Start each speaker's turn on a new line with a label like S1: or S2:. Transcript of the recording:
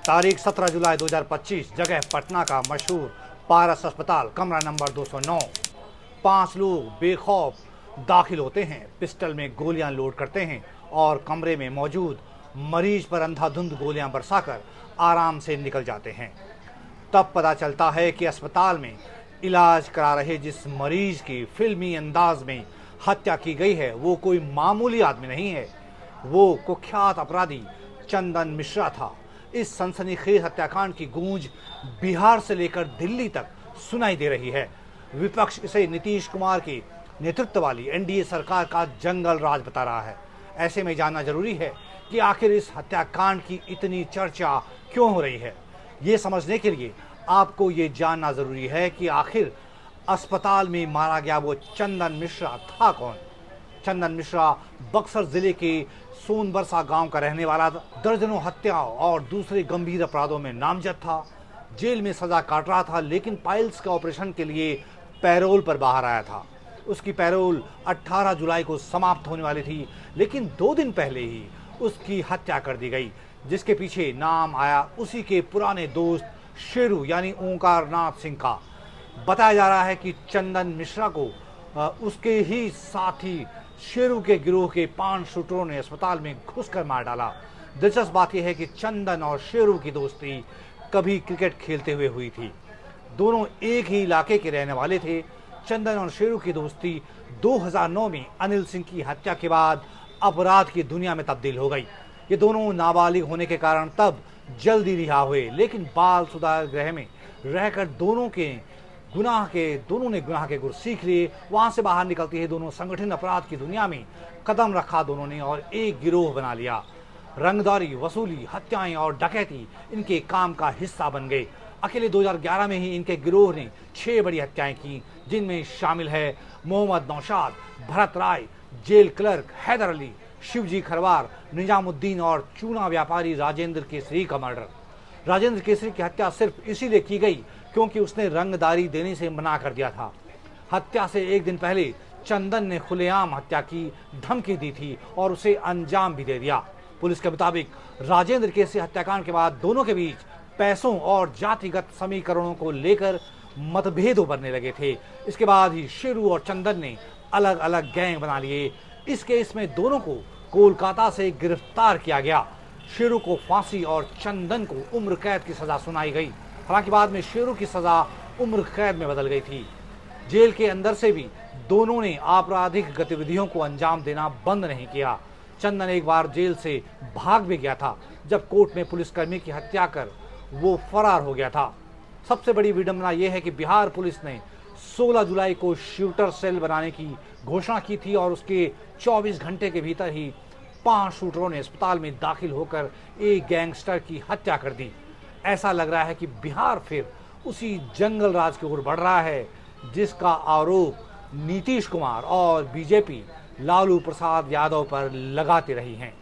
S1: तारीख 17 जुलाई 2025, जगह पटना का मशहूर पारस अस्पताल, कमरा नंबर 209। 5 लोग बेखौफ दाखिल होते हैं, पिस्टल में गोलियां लोड करते हैं और कमरे में मौजूद मरीज पर अंधाधुंध गोलियां बरसाकर आराम से निकल जाते हैं। तब पता चलता है कि अस्पताल में इलाज करा रहे जिस मरीज की फिल्मी अंदाज में हत्या की गई है वो कोई मामूली आदमी नहीं है, वो कुख्यात अपराधी चंदन मिश्रा था। इस सनसनीखेज हत्याकांड की गूंज बिहार से लेकर दिल्ली तक सुनाई दे रही है। विपक्ष इसे नीतीश कुमार की नेतृत्व वाली एनडीए सरकार का जंगल राज बता रहा है। ऐसे में जानना जरूरी है कि आखिर इस हत्याकांड की इतनी चर्चा क्यों हो रही है। ये समझने के लिए आपको ये जानना जरूरी है कि आखिर अस्पताल में मारा गया वो चंदन मिश्रा था कौन। चंदन मिश्रा बक्सर जिले के सोनबरसा गांव का रहने वाला दर्जनों हत्याओं और दूसरे गंभीर अपराधों में नामजद था। जेल में सजा काट रहा था, लेकिन पाइल्स के ऑपरेशन के लिए पैरोल पर बाहर आया था। उसकी पैरोल 18 जुलाई को समाप्त होने वाली थी, लेकिन 2 दिन पहले ही उसकी हत्या कर दी गई, जिसके पीछे नाम आया उसी के पुराने दोस्त शेरू यानी ओंकार नाथ सिंह का। बताया जा रहा है कि चंदन मिश्रा को उसके ही साथी शेरू के गिरोह के 5 शूटरों ने अस्पताल में घुसकर मार डाला। दिलचस्प बात यह है कि चंदन और शेरू की दोस्ती कभी क्रिकेट खेलते हुए हुई थी। दोनों एक ही इलाके के रहने वाले थे। चंदन और शेरू की दोस्ती 2009 में अनिल सिंह की हत्या के बाद अपराध की दुनिया में तब्दील हो गई। ये दोनों नाबालिग होने के कारण तब जल्दी रिहा हुए, लेकिन बाल सुधार गृह में रहकर दोनों ने गुनाह के गुर सीख लिए। वहां से बाहर निकलती है दोनों संगठित अपराध की दुनिया में कदम रखा दोनों ने और एक गिरोह बना लिया। रंगदारी, वसूली, हत्याएं और डकैती इनके काम का हिस्सा बन गए। अकेले 2011 में ही इनके गिरोह ने 6 बड़ी हत्याएं की, जिनमें शामिल है मोहम्मद नौशाद, भरत राय, जेल क्लर्क हैदर अली, शिवजी खरवार, निजामुद्दीन और चूना व्यापारी राजेंद्र केसरी का मर्डर। राजेंद्र केसरी की हत्या सिर्फ इसीलिए की गई क्योंकि उसने रंगदारी देने से मना कर दिया था। हत्या से 1 दिन पहले चंदन ने खुलेआम हत्या की धमकी दी थी और उसे अंजाम भी दे दिया। पुलिस के मुताबिक राजेंद्र केसरी हत्याकांड के बाद दोनों के बीच पैसों और जातिगत समीकरणों को लेकर मतभेद उभरने लगे थे। इसके बाद ही शेरू और चंदन ने अलग अलग गैंग बना लिए। इस केस में दोनों को कोलकाता से गिरफ्तार किया गया। शेरू को फांसी और चंदन को उम्र कैद की सजा सुनाई गई। हालांकि बाद में शेरू की सजा उम्र कैद में बदल गई थी। जेल के अंदर से भी दोनों ने आपराधिक गतिविधियों को अंजाम देना बंद नहीं किया। चंदन एक बार जेल से भाग भी गया था, जब कोर्ट में पुलिसकर्मी की हत्या कर वो फरार हो गया था। सबसे बड़ी विडंबना यह है कि बिहार पुलिस ने 16 जुलाई को शूटर सेल बनाने की घोषणा की थी और उसके 24 घंटे के भीतर ही 5 शूटरों ने अस्पताल में दाखिल होकर एक गैंगस्टर की हत्या कर दी। ऐसा लग रहा है कि बिहार फिर उसी जंगल राज की ओर बढ़ रहा है, जिसका आरोप नीतीश कुमार और बीजेपी लालू प्रसाद यादव पर लगाते रही हैं।